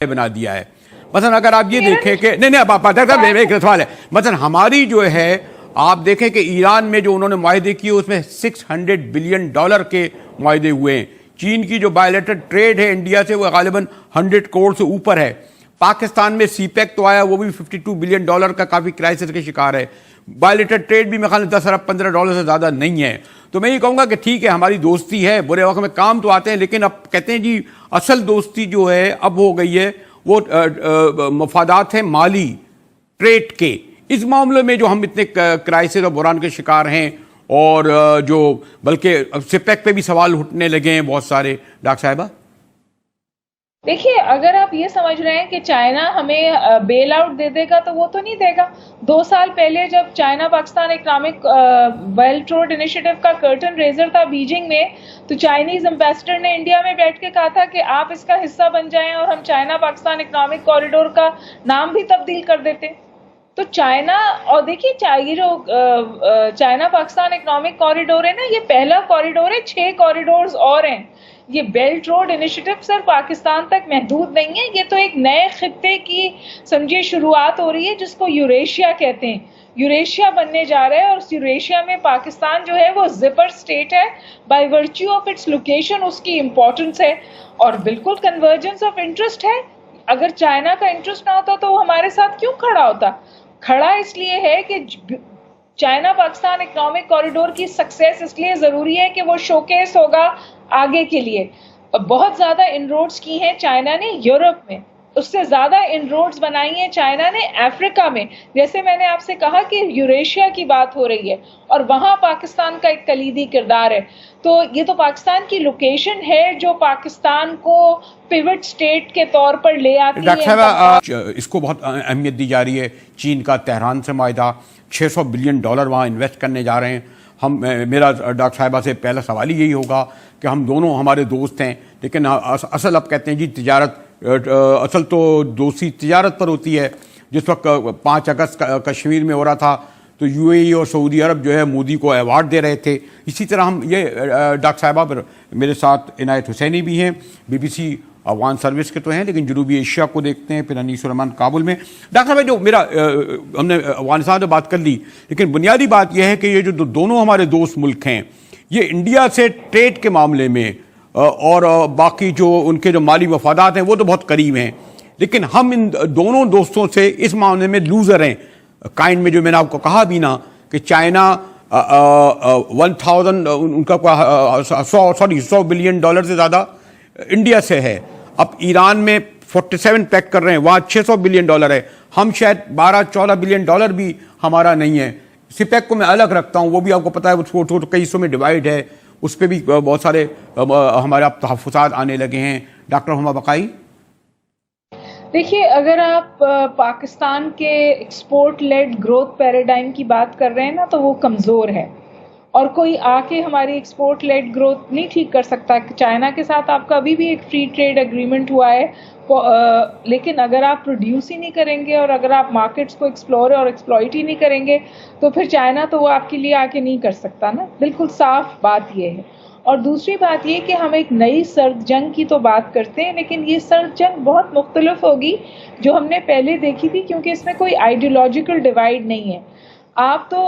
بنا دیا ہے. مثلا اگر آپ یہ دیکھیں کہ نہیں ایک سوال ہے, مثلا ہماری جو ہے آپ دیکھیں کہ ایران میں جو انہوں نے معاہدے کیے اس میں $600 بلین کے معاہدے ہوئے ہیں. چین کی جو بائیلیٹرل ٹریڈ ہے انڈیا سے وہ غالباً 100 کروڑ سے اوپر ہے. پاکستان میں سی پیک تو آیا, وہ بھی $52 بلین کا کافی کرائسس کے شکار ہے. بائیلیٹرل ٹریڈ بھی میرے خیال میں $10 ارب $15 سے زیادہ نہیں ہے. تو میں یہ کہوں گا کہ ٹھیک ہے ہماری دوستی ہے, برے وقت میں کام تو آتے ہیں, لیکن اب کہتے ہیں جی اصل دوستی جو ہے اب ہو گئی ہے وہ مفادات ہیں مالی ٹریڈ کے. اس معاملے میں جو ہم اتنے کرائسس اور بحران کے شکار ہیں, اور جو بلکہ سپیک پہ بھی سوال اٹھنے لگے ہیں بہت سارے. ڈاکٹر صاحبہ دیکھیے, اگر آپ یہ سمجھ رہے ہیں کہ چائنا ہمیں بیل آؤٹ دے دے گا تو وہ تو نہیں دے گا. 2 سال پہلے جب China Pakistan economic belt road initiative کا کرٹن ریزر تھا بیجنگ میں, تو چائنیز امبیسڈر نے انڈیا میں بیٹھ کے کہا تھا کہ آپ اس کا حصہ بن جائیں اور ہم چائنا پاکستان اکنامک کوریڈور کا نام بھی تبدیل کر دیتے. تو چائنا, اور دیکھیے یہ جو چائنا پاکستان اکنامک کوریڈور ہے نا, یہ پہلا کوریڈور ہے, 6 کوریڈورز اور ہیں. یہ بیلٹ روڈ انیشیٹو صرف پاکستان تک محدود نہیں ہے, یہ تو ایک نئے خطے کی سمجھے شروعات ہو رہی ہے جس کو یوریشیا کہتے ہیں. یوریشیا بننے جا رہا ہے, اور اس یوریشیا میں پاکستان جو ہے وہ زپر سٹیٹ ہے by virtue of its location, اس کی امپورٹنس ہے, اور بالکل کنورجنس آف انٹرسٹ ہے. اگر چائنا کا انٹرسٹ نہ ہوتا تو وہ ہمارے ساتھ کیوں کھڑا ہوتا؟ کھڑا اس لیے ہے کہ چائنا پاکستان اکنامک کوریڈور کی سکسیس اس لیے ضروری ہے کہ وہ شوکیس ہوگا آگے کے لیے. بہت زیادہ انروڈز کی ہیں چائنا نے یورپ میں, اس سے زیادہ انروڈز بنائی ہیں چائنا نے افریقہ میں. جیسے میں نے آپ سے کہا کہ یوریشیا کی بات ہو رہی ہے اور وہاں پاکستان کا ایک کلیدی کردار ہے. تو یہ تو پاکستان کی لوکیشن ہے جو پاکستان کو پیوٹ سٹیٹ کے طور پر لے آتی ہے. ڈاکٹر صاحب اس کو بہت اہمیت دی جا رہی ہے. چین کا تہران سے معاہدہ, $600 بلین وہاں انویسٹ کرنے جا رہے ہیں. میرا ڈاکٹر صاحبہ سے پہلا سوال ہی یہی ہوگا کہ ہم دونوں ہمارے دوست ہیں, لیکن اصل اب کہتے ہیں جی تجارت, اصل تو دوستی تجارت پر ہوتی ہے. جس وقت 5 اگست کشمیر میں ہو رہا تھا تو UAE اور سعودی عرب جو ہے مودی کو ایوارڈ دے رہے تھے. اسی طرح ہم یہ ڈاکٹر صاحبہ میرے ساتھ عنایت حسینی بھی ہیں, BBC افغان سروس کے تو ہیں, لیکن جنوبی ایشیا کو دیکھتے ہیں, پھر انیس الرحمان کابل میں. ڈاکٹر صاحب جو ہم نے افغانستان سے بات کر لی, لیکن بنیادی بات یہ ہے کہ یہ جو دونوں ہمارے دوست ملک ہیں یہ انڈیا سے ٹریڈ کے معاملے میں اور باقی جو ان کے جو مالی مفادات ہیں وہ تو بہت قریب ہیں, لیکن ہم ان دونوں دوستوں سے اس معاملے میں لوزر ہیں. کائنڈ میں جو میں نے آپ کو کہا بھی نا کہ چائنا 1000 ان کا $100 بلین سے زیادہ انڈیا سے ہے. اب ایران میں 47 پیک کر رہے ہیں, وہاں $600 بلین ہے. ہم شاید 12-14 بلین بھی ہمارا نہیں ہے. سپیک کو میں الگ رکھتا ہوں, وہ بھی آپ کو پتا ہے وہ کئی حصوں میں ڈیوائڈ ہے, اس پہ بھی بہت سارے ہمارے اب تحفظات آنے لگے ہیں. ڈاکٹر ہما بقائی دیکھیے, اگر آپ پاکستان کے ایکسپورٹ لیڈ گروتھ پیراڈائم کی بات کر رہے ہیں نا تو وہ کمزور ہے, اور کوئی آ کے ہماری ایکسپورٹ لیڈ گروتھ نہیں ٹھیک کر سکتا. چائنا کے ساتھ آپ کا ابھی بھی ایک فری ٹریڈ اگریمنٹ ہوا ہے, لیکن اگر آپ پروڈیوس ہی نہیں کریں گے اور اگر آپ مارکیٹس کو ایکسپلور اور ایکسپلوئٹ ہی نہیں کریں گے تو پھر چائنا تو وہ آپ کے لیے آ کے نہیں کر سکتا نا. بالکل صاف بات یہ ہے. اور دوسری بات یہ کہ ہم ایک نئی سرد جنگ کی تو بات کرتے ہیں, لیکن یہ سرد جنگ بہت مختلف ہوگی جو ہم نے پہلے دیکھی تھی, کیونکہ اس میں کوئی آئیڈیولوجیکل ڈیوائڈ نہیں ہے. آپ تو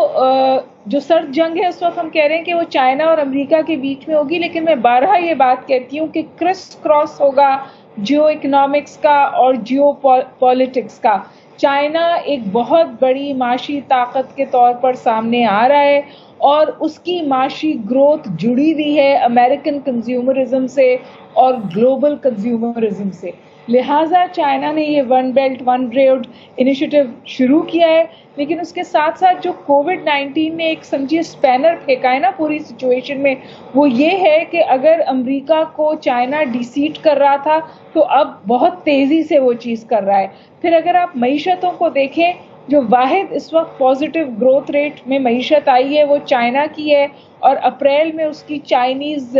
جو سرد جنگ ہے اس وقت ہم کہہ رہے ہیں کہ وہ چائنا اور امریکہ کے بیچ میں ہوگی, لیکن میں بارہا یہ بات کہتی ہوں کہ کرس کراس ہوگا جیو اکنامکس کا اور جیو پالیٹکس کا. چائنا ایک بہت بڑی معاشی طاقت کے طور پر سامنے آ رہا ہے, اور اس کی معاشی گروتھ جڑی ہوئی ہے امریکن کنزیومرزم سے اور گلوبل کنزیومرزم سے. لہٰذا چائنا نے یہ one belt one road initiative شروع کیا ہے, لیکن اس کے ساتھ ساتھ جو کووڈ-19 نے ایک سمجھیے اسپینر پھینکا ہے نا پوری سچویشن میں, وہ یہ ہے کہ اگر امریکہ کو چائنا ڈیسیٹ کر رہا تھا تو اب بہت تیزی سے وہ چیز کر رہا ہے. پھر اگر آپ معیشتوں کو دیکھیں, جو واحد اس وقت پازیٹیو گروتھ ریٹ میں معیشت آئی ہے وہ چائنا کی ہے, اور اپریل میں اس کی چائنیز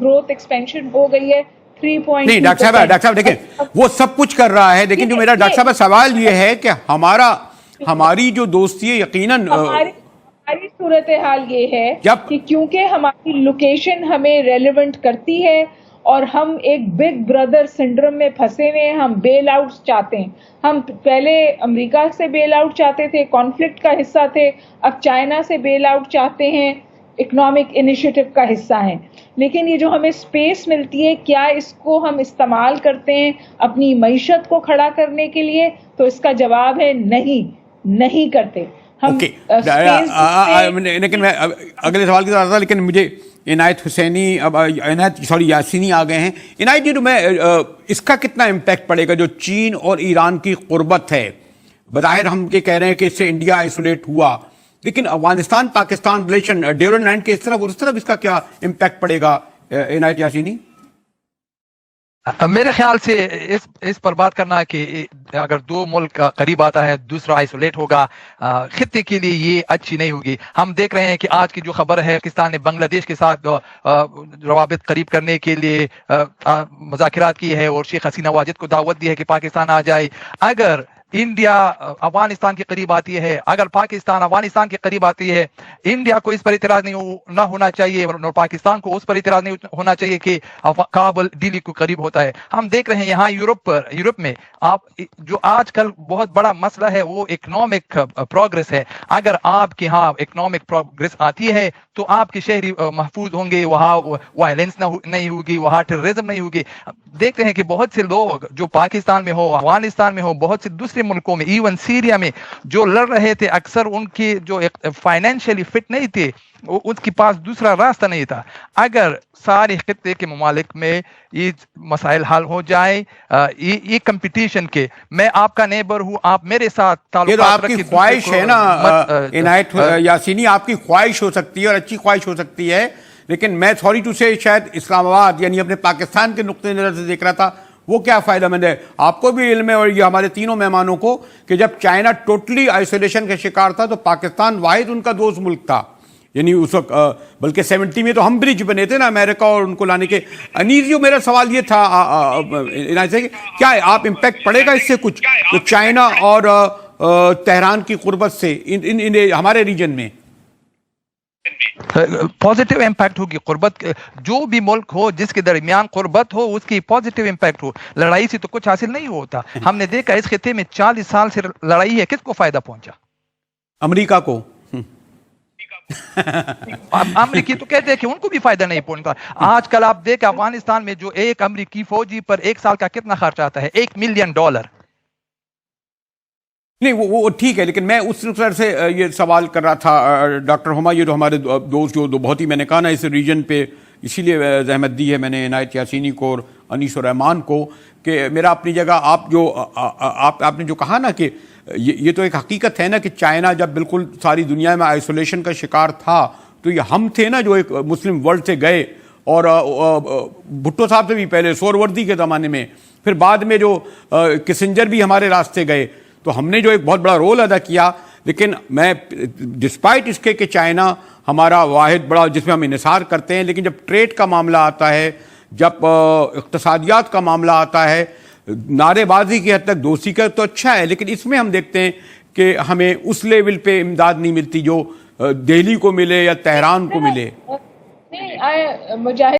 گروتھ ایکسپینشن ہو گئی ہے 3.2%. نہیں ڈاکٹر صاحب دیکھیں وہ سب کچھ کر رہا ہے, لیکن جو میرا ڈاکٹر صاحب سوال یہ ہے کہ ہماری جو دوستی ہے یقیناً ہماری صورتحال یہ ہے کہ کیونکہ ہماری لوکیشن ہمیں ریلیونٹ کرتی ہے اور ہم ایک بگ بردر سنڈروم میں پھنسے ہوئے ہیں. ہم بیل آؤٹس چاہتے ہیں. ہم پہلے امریکہ سے بیل آؤٹ چاہتے تھے, کانفلکٹ کا حصہ تھے, اب چائنا سے بیل آؤٹ چاہتے ہیں, اکنامک انیشیٹو کا حصہ ہیں. لیکن یہ جو ہمیں اسپیس ملتی ہے, کیا اس کو ہم استعمال کرتے ہیں اپنی معیشت کو کھڑا کرنے کے لیے؟ تو اس کا جواب ہے نہیں کرتے. ہم لیکن میں اگلے سوال کی طرف تھا, لیکن مجھے عنایت یاسینی آ گئے ہیں. عنایت جی, میں اس کا کتنا امپیکٹ پڑے گا جو چین اور ایران کی قربت ہے؟ بظاہر ہم یہ کہہ رہے ہیں کہ اس سے انڈیا آئسولیٹ ہوا, لیکن Afghanistan Pakistan relation Durand Line کے اس طرف اس کا کیا امپیکٹ پڑے گا عنایت یاسینی؟ میرے خیال سے اس پر بات کرنا کہ اگر دو ملک قریب آتا ہے دوسرا آئسولیٹ ہوگا, خطے کے لیے یہ اچھی نہیں ہوگی. ہم دیکھ رہے ہیں کہ آج کی جو خبر ہے, پاکستان نے بنگلہ دیش کے ساتھ روابط قریب کرنے کے لیے مذاکرات کی ہے اور شیخ حسینہ واجد کو دعوت دی ہے کہ پاکستان آ جائے. اگر انڈیا افغانستان کے قریب آتی ہے, اگر پاکستان افغانستان کے قریب آتی ہے, انڈیا کو اس پر اعتراض نہ ہونا چاہیے اور پاکستان کو اس پر اعتراض نہیں ہونا چاہیے کہ کابل دلی کو قریب ہوتا ہے. ہم دیکھ رہے ہیں یہاں یورپ میں آپ جو آج کل بہت بڑا مسئلہ ہے وہ اکنامک پروگرس ہے. اگر آپ کے ہاں اکنامک پروگرس آتی ہے تو آپ کے شہری محفوظ ہوں گے, وہاں وائلنس نہیں ہوگی, وہاں ٹیررزم نہیں ہوگی. دیکھتے ہیں کہ بہت سے لوگ جو پاکستان میں ہو, افغانستان میں ہو, بہت سے دوسرے ملکوں میں, ایون سیریا میں جو لڑ رہے تھے, اکثر ان کی جو فائنینشلی فٹ نہیں تھے, اس کے پاس دوسرا راستہ نہیں تھا. اگر سارے خطے کے ممالک میں یہ مسائل حل ہو جائے, یہ کمپٹیشن کے, میں آپ کا نیبر ہوں, آپ میرے ساتھ تعلقات رکھیں, آپ کی خواہش ہے نا عنایت یاسینی, آپ کی خواہش ہو سکتی ہے اور اچھی خواہش ہو سکتی ہے, لیکن میں سوری ٹو سے شاید اسلام آباد یعنی اپنے پاکستان کے نقطۂ نظر سے دیکھ رہا تھا, وہ کیا فائدہ مند ہے. آپ کو بھی علم ہے اور یہ ہمارے تینوں مہمانوں کو کہ جب چائنا ٹوٹلی آئسولیشن کا شکار تھا تو پاکستان واحد ان کا دوست ملک تھا. یعنی اس وقت بلکہ 70 میں تو ہم برج بنے تھے نا امریکہ اور ان کو لانے کے. انیزیو, میرا سوال یہ تھا کیا آپ امپیکٹ پڑے گا اس سے کچھ تو چائنا اور تہران کی قربت سے ہمارے ریجن میں؟ پازیٹیو امپیکٹ ہوگی. قربت جو بھی ملک ہو جس کے درمیان قربت ہو اس کی پازیٹیو امپیکٹ ہو. لڑائی سے تو کچھ حاصل نہیں ہوتا. ہم نے دیکھا اس خطے میں 40 سال سے لڑائی ہے, کس کو فائدہ پہنچا؟ امریکہ کو. امریکی تو کہتے ہیں کہ ان کو بھی فائدہ نہیں پہنچتا. آج کل آپ دیکھیں افغانستان میں جو ایک امریکی فوجی پر ایک سال کا کتنا خرچ آتا ہے, $1 ملین. نہیں وہ ٹھیک ہے, لیکن میں اس طرح سے یہ سوال کر رہا تھا ڈاکٹر ہما, یہ جو ہمارے دوست جو بہت ہی میں نے کہا نا اس ریجن پہ, اسی لیے زحمت دی ہے میں نے عنایت یاسینی کو اور انیس الرحمان کو کہ میرا اپنی جگہ آپ نے جو کہا نا کہ یہ تو ایک حقیقت ہے نا کہ چائنا جب بالکل ساری دنیا میں آئسولیشن کا شکار تھا تو یہ ہم تھے نا جو ایک مسلم ورلڈ سے گئے, اور بھٹو صاحب سے بھی پہلے سہروردی کے زمانے میں, پھر بعد میں جو کسنجر بھی ہمارے راستے گئے, تو ہم نے جو ایک بہت بڑا رول ادا کیا. لیکن میں ڈسپائٹ اس کے کہ چائنا ہمارا واحد بڑا جس میں ہم انحصار کرتے ہیں, لیکن جب ٹریڈ کا معاملہ آتا ہے, جب اقتصادیات کا معاملہ آتا ہے, نعرے بازی کی حد تک دوستی کا تو اچھا ہے, لیکن اس میں ہم دیکھتے ہیں کہ ہمیں اس لیول پہ امداد نہیں ملتی جو دہلی کو ملے یا تہران کو ملے. مجاہد